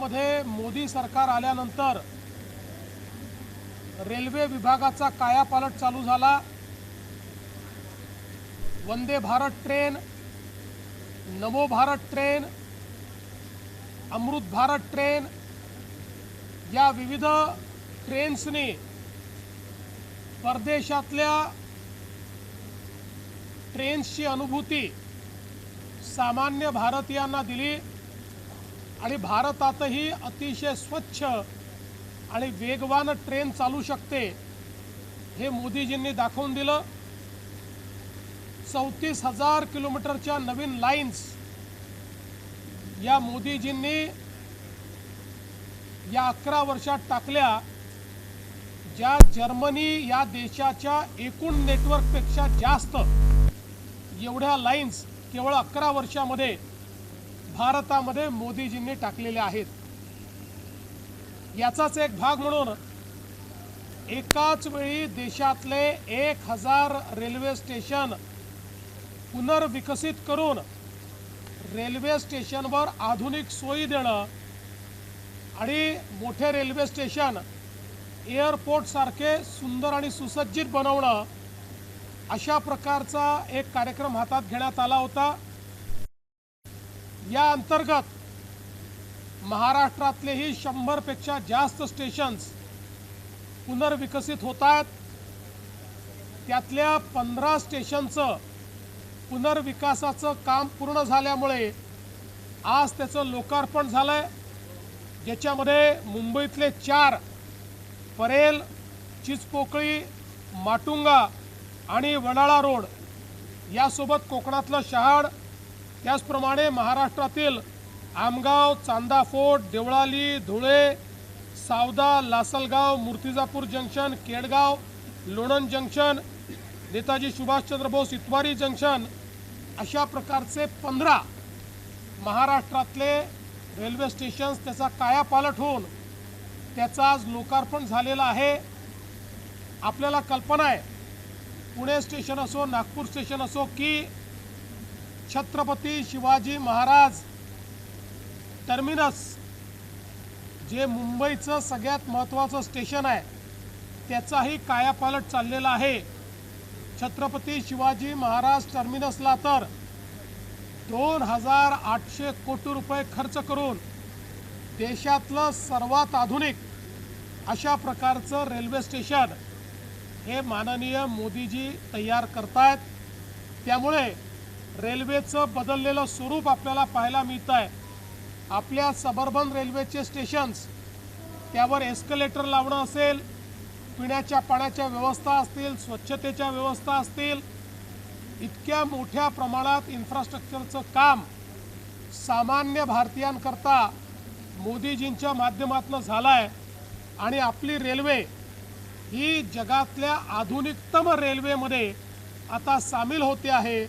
महाराष्ट्रामध्ये मोदी सरकार आल्यानंतर रेल्वे विभागाचा कायापालट चालू झाला। वंदे भारत ट्रेन, नमो भारत ट्रेन, अमृत भारत ट्रेन या विविध ट्रेन्सनी परदेशातल्या ट्रेन्सची अनुभूती सामान्य भारतीयांना दिली आणि भारतातही अतिशय स्वच्छ आणि वेगवान ट्रेन चालू शकते हे मोदीजींनी दाखवून दिलं। 34,000 किलोमीटरच्या नवीन लाईन्स या मोदीजींनी या 11 वर्षात टाकल्या, ज्या जर्मनी या देशाच्या एकूण नेटवर्कपेक्षा जास्त एवढ्या लाईन्स केवळ 11 वर्षामध्ये भारतामध्ये मोदीजींनी टाकलेल्या आहेत। याचाच एक भाग म्हणून एकाच वेळी देशातले 1000 रेल्वे स्टेशन पुनर्विकसित करून रेल्वे स्टेशनवर आधुनिक सोयी देणं आणि मोठे रेल्वे स्टेशन एअरपोर्ट सारखे सुंदर आणि सुसज्जित बनवणं अशा प्रकारचा एक कार्यक्रम हातात घेण्यात आला होता। या अंतर्गत महाराष्ट्रातलेही 100 पेक्षा जास्त स्टेशन्स पुनर्विकसित होत आहेत। त्यातल्या 15 स्टेशनचं पुनर्विकासाचं काम पूर्ण झाल्यामुळे आज त्याचं लोकार्पण झालंय, ज्याच्यामध्ये मुंबईतले 4 परेल, चिचपोकळी, माटुंगा आणि वडाळा रोड यासोबत कोकणातलं शहाड, त्याचप्रमाणे महाराष्ट्रातील Amgaon, Chanda fort, Deolali, Dhule, Savda, Lasalgaon, Murtizapur junction, Kedgaon, Lonand junction, Netaji Subhashchandra Bose Itwari junction अशा प्रकारचे 15 महाराष्ट्रातले रेल्वे स्टेशन्स त्याचा कायापालट होऊन त्याचा आज लोकार्पण झालेला आहे। आपल्याला कल्पना आहे, पुणे स्टेशन असो, नागपूर स्टेशन असो की छत्रपती शिवाजी महाराज टर्मिनस जे मुंबईचं सगळ्यात महत्त्वाचं स्टेशन आहे त्याचाही कायापालट चाललेला आहे। छत्रपती शिवाजी महाराज टर्मिनसला तर 2800 कोटी रुपये खर्च करून देशातलं सर्वात आधुनिक अशा प्रकारचं रेल्वे स्टेशन हे माननीय मोदीजी तयार करतायत। त्यामुळे रेल्वेचं बदललेलं स्वरूप आपल्याला पाहायला मिळत आहे। आपल्या सबर्बन रेल्वेचे स्टेशन्स त्यावर एस्केलेटर लावणं असेल, पिण्याच्या पाण्याच्या व्यवस्था असतील, स्वच्छतेच्या व्यवस्था असतील, इतक्या मोठ्या प्रमाणात इन्फ्रास्ट्रक्चरचं काम सामान्य भारतीयांकरता मोदीजींच्या माध्यमातून झालं आहे आणि आपली रेल्वे ही जगातल्या आधुनिकतम रेल्वेमध्ये आता सामील होते आहे।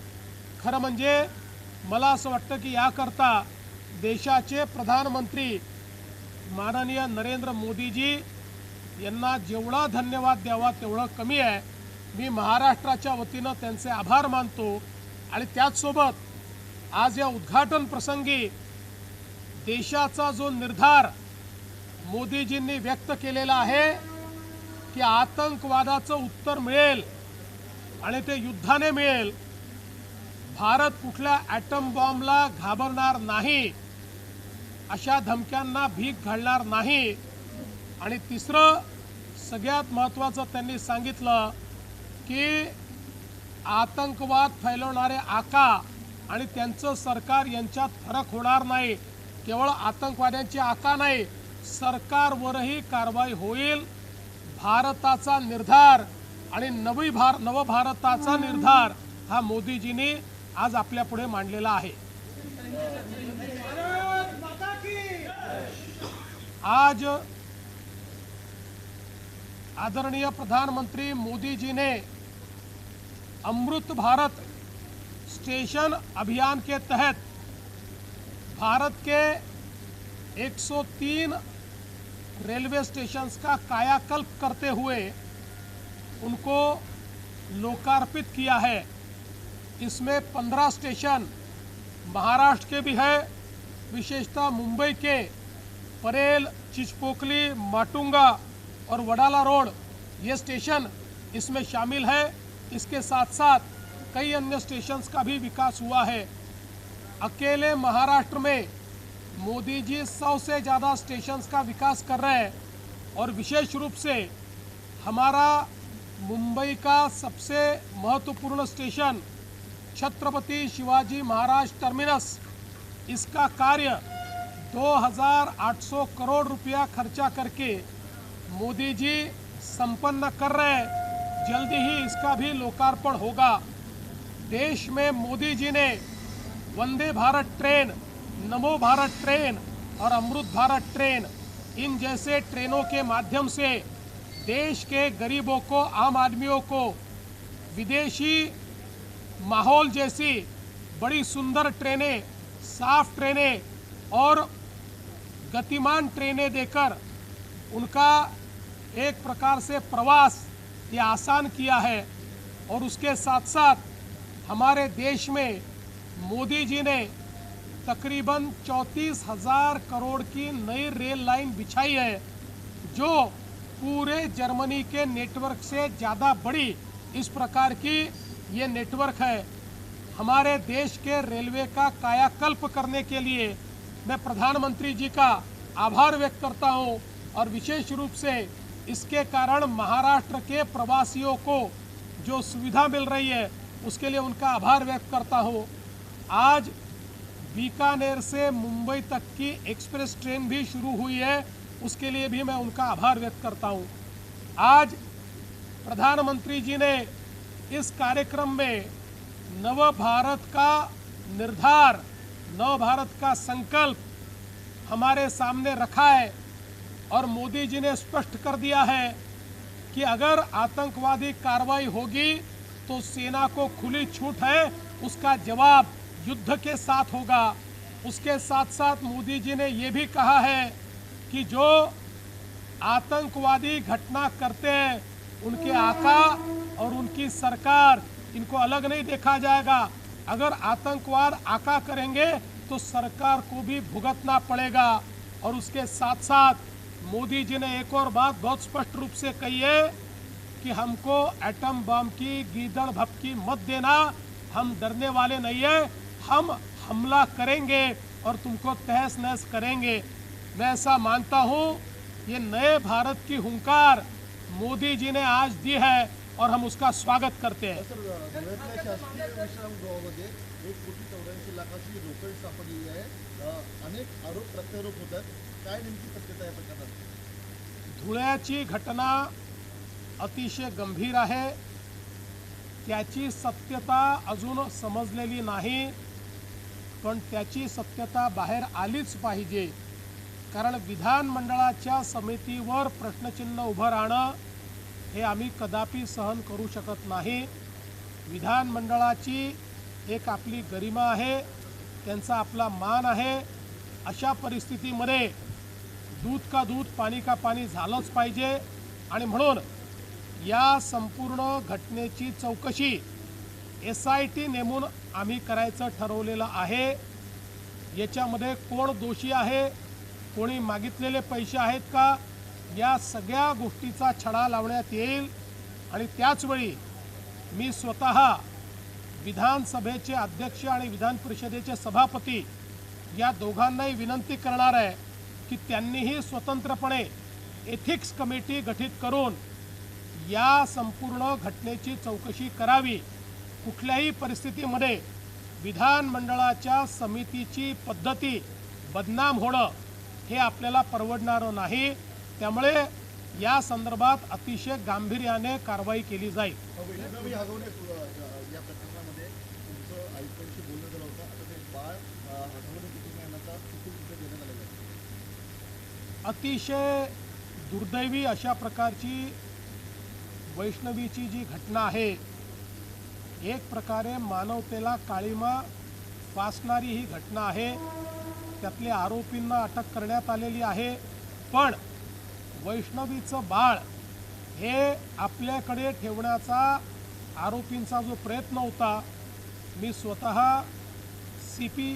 खरं म्हणजे मला असं वाटतं की याकरता देशाचे प्रधानमंत्री माननीय नरेंद्र मोदीजी यांना जेवढा धन्यवाद द्यावा तेवढं कमी आहे। मी महाराष्ट्राच्या वतीनं त्यांचे आभार मानतो आणि त्याचसोबत आज या उद्घाटन प्रसंगी देशाचा जो निर्धार मोदीजींनी व्यक्त केलेला आहे की आतंकवादाचं उत्तर मिळेल आणि ते युद्धाने मिळेल, भारत कुठल्या ॲटम बॉम्बला घाबरणार नाही, अशा धमक्यांना भीक घालणार नाही। आणि तिसरं सगळ्यात महत्त्वाचं त्यांनी सांगितलं की आतंकवाद फैलवणारे आका आणि त्यांचं सरकार यांच्यात फरक होणार नाही। केवळ आतंकवाद्यांची आका नाही, सरकारवरही कारवाई होईल। भारताचा निर्धार आणि नवभारताचा निर्धार हा मोदीजींनी आज आपल्या पुढे मांडलेला आहे। आज आदरणीय प्रधानमंत्री मोदी जी ने अमृत भारत स्टेशन अभियान के तहत भारत के 103 रेलवे स्टेशंस का कायाकल्प करते हुए उनको लोकार्पित किया है। इसमें 15 स्टेशन महाराष्ट्र के भी है, विशेषतः मुंबई के परेल, चिचपोकली, माटुंगा और वडाला रोड ये स्टेशन इसमें शामिल है। इसके साथ साथ कई अन्य स्टेशंस का भी विकास हुआ है। अकेले महाराष्ट्र में मोदी जी 100 से ज़्यादा स्टेशंस का विकास कर रहे हैं और विशेष रूप से हमारा मुंबई का सबसे महत्वपूर्ण स्टेशन छत्रपति शिवाजी महाराज टर्मिनस, इसका कार्य 2800 करोड़ रुपया खर्चा करके मोदी जी संपन्न कर रहे हैं। जल्दी ही इसका भी लोकार्पण होगा। देश में मोदी जी ने वंदे भारत ट्रेन, नमो भारत ट्रेन और अमृत भारत ट्रेन, इन जैसे ट्रेनों के माध्यम से देश के गरीबों को, आम आदमियों को विदेशी माहौल जैसी बड़ी सुंदर ट्रेनें, साफ ट्रेनें और गतिमान ट्रेनें देकर उनका एक प्रकार से प्रवास ये आसान किया है। और उसके साथ साथ हमारे देश में मोदी जी ने तकरीबन 34,000 करोड़ की नई रेल लाइन बिछाई है, जो पूरे जर्मनी के नेटवर्क से ज़्यादा बड़ी इस प्रकार की ये नेटवर्क है। हमारे देश के रेलवे का कायाकल्प करने के लिए मैं प्रधानमंत्री जी का आभार व्यक्त करता हूं और विशेष रूप से इसके कारण महाराष्ट्र के प्रवासियों को जो सुविधा मिल रही है उसके लिए उनका आभार व्यक्त करता हूं। आज बीकानेर से मुंबई तक की एक्सप्रेस ट्रेन भी शुरू हुई है, उसके लिए भी मैं उनका आभार व्यक्त करता हूं। आज प्रधानमंत्री जी ने इस कार्यक्रम में नव भारत का निर्धार, नव भारत का संकल्प हमारे सामने रखा है और मोदी जी ने स्पष्ट कर दिया है कि अगर आतंकवादी कार्रवाई होगी तो सेना को खुली छूट है, उसका जवाब युद्ध के साथ होगा। उसके साथ साथ मोदी जी ने ये भी कहा है कि जो आतंकवादी घटना करते हैं उनके आका और उनकी सरकार, इनको अलग नहीं देखा जाएगा। अगर आतंकवाद आका करेंगे तो सरकार को भी भुगतना पड़ेगा। और उसके साथ साथ मोदी जी ने एक और बात बहुत स्पष्ट रूप से कही है कि हमको एटम बम की गीदड़ भभकी मत देना, हम डरने वाले नहीं है, हम हमला करेंगे और तुमको तहस नहस करेंगे। मैं ऐसा मानता हूँ ये नए भारत की हुंकार मोदी जी ने आज दी है और हम उसका स्वागत करते हैं। धुळ्यातल्या शासकीय विश्रामगृहामध्ये 1,84 लाखाची रोकड सापडलेली आहे। अनेक आरोप प्रत्यारोप होतात, काय नेमकी सत्यता या प्रकरणात? धुळ्याची घटना अतिशय गंभीर आहे, त्याची सत्यता अजून समजलेली नाही, पण त्याची सत्यता बाहेर आलीच पाहिजे। कारण विधानमंडळाच्या समितीवर प्रश्नचिन्ह उभं राहणं हे आम्ही कदापि सहन करू शकत नाही। विधानमंडळाची एक आपली गरिमा आहे, त्यांचा आपला मान आहे। अशा परिस्थितीमध्ये दूध का दूध, पाणी का पाणी झालंच पाहिजे आणि म्हणून या संपूर्ण घटनेची चौकशी SIT नेमून आम्ही करायचं ठरवलेलं आहे। याच्यामध्ये कोण दोषी आहे, कोणी मागितलेले पैसे आहेत का, या सगळ्या गोष्टीचा छडा लावण्यात येईल। आणि त्याचवेळी मी स्वतः विधानसभेचे अध्यक्ष आणि विधान परिषदेचे सभापती या दोघांनाही विनंती करणार आहे की त्यांनीही स्वतंत्रपणे एथिक्स कमिटी गठीत करून या संपूर्ण घटनेची चौकशी करावी। कुठल्याही परिस्थितीमध्ये विधानमंडळाच्या समितीची पद्धती बदनाम होणं हे आपल्याला परवडणारं नाही। त्यामुळे या संदर्भात अतिशय गांभीर्याने कारवाई केली जाईल। वैष्णवी हगवणे या प्रकरणामध्ये तुमचं आयुक्तांशी बोलणं झालं होतं, आता ते बाळ हगवणे कुटुंबियांना किती देण्यात आलेलं आहे? अतिशय दुर्दैवी अशा प्रकारची वैष्णवीची जी घटना आहे, एक प्रकारे मानवतेला काळीमा फासणारी ही घटना आहे। त्यातल्या आरोपींना अटक करण्यात आलेली आहे, पण वैष्णवीचं बाळ हे आपल्याकडे ठेवण्याचा आरोपींचा जो प्रयत्न होता, मी स्वतः CP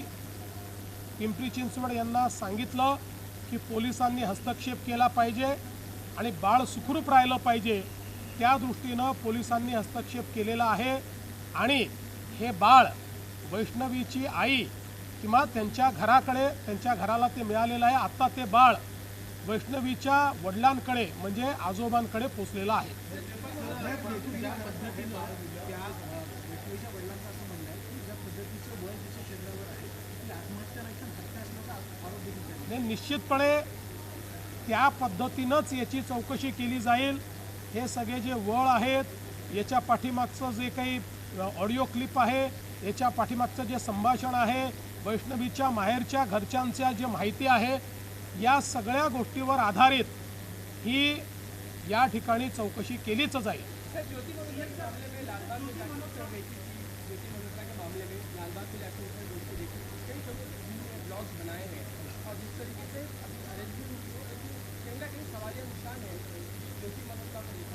पिंपरी चिंचवड यांना सांगितलं की पोलिसांनी हस्तक्षेप केला पाहिजे आणि बाळ सुखरूप राहिलं पाहिजे, त्या दृष्टीनं पोलिसांनी हस्तक्षेप केलेला आहे आणि हे बाळ वैष्णवीची आई किंवा त्यांच्या घराकडे, त्यांच्या घराला ते मिळालेलं आहे. आता ते बाळ वैष्णवीच्या वडिलांकडे म्हणजे आजोबांकडे पोचलेलं आहे. निश्चितपणे त्या पद्धतीनंच याची चौकशी केली जाईल. हे सगळे जे वळ आहेत, याच्या पाठीमागचं जे काही ऑडिओ क्लिप आहे, याच्या पाठीमागचं जे संभाषण आहे, वैष्णवीच्या माहेरच्या घरच्यांच्या जे माहिती आहे, या सगळ्या गोष्टीवर आधारित ही या ठिकाणी चौकशी केलीच जाईल.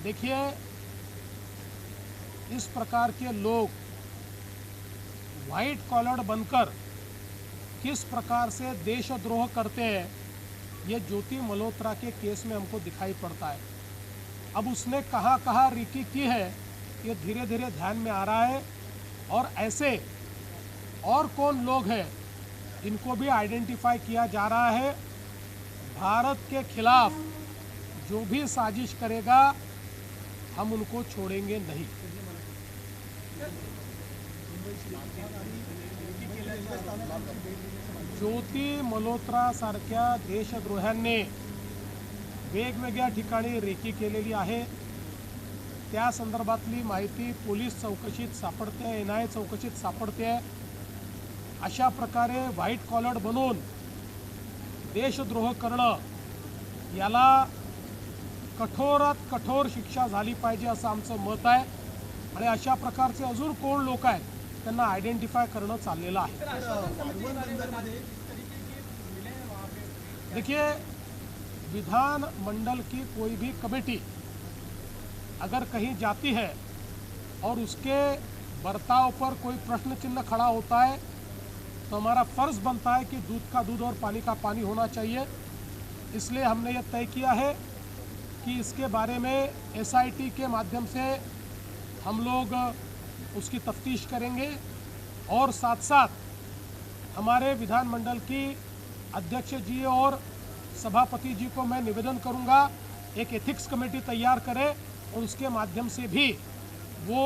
देखिए, इस प्रकार के लोग वाइट कॉलर बनकर किस प्रकार से देशद्रोह करते हैं, ये ज्योति मल्होत्रा के केस में हमको दिखाई पड़ता है. अब उसने कहाँ कहाँ रिकी की है, ये धीरे धीरे ध्यान में आ रहा है और ऐसे और कौन लोग हैं इनको भी आइडेंटिफाई किया जा रहा है. भारत के खिलाफ जो भी साजिश करेगा हम उनको छोड़ेंगे नहीं. ज्योती मल्होत्रा सारख्या देशद्रोह्यांनी वेगवेगळ्या ठिकाणी रेकी केलेली आहे. त्या संदर्भातली माहिती पोलीस चौकशीत सापडते, NIA चौकशीत सापडते. अशा प्रकारे व्हाईट कॉलर बनवून देशद्रोह करणं, याला कठोरात कठोर शिक्षा झाली पाहिजे असं आमचं मत आहे. आणि अशा प्रकारचे अजून कोण लोक आहेत त्यांना आयडेंटिफाय करणं चाललेलं आहे. देखिए, विधान मंडल की कोई भी कमेटी अगर कहीं जाती है और उसके बर्ताव पर कोई प्रश्न चिन्ह खड़ा होता है तो हमारा फ़र्ज़ बनता है कि दूध का दूध और पानी का पानी होना चाहिए. इसलिए हमने ये तय किया है कि इसके बारे में SIT के माध्यम से हम लोग उसकी तफ्तीश करेंगे और साथ साथ हमारे विधानमंडल की अध्यक्ष जी और सभापति जी को मैं निवेदन करूंगा एक एथिक्स कमेटी तैयार करें और उसके माध्यम से भी वो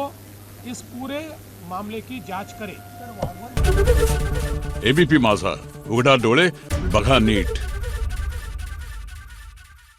इस पूरे मामले की जांच करें. ABP माझा, उघडा डोळे बघा नीट.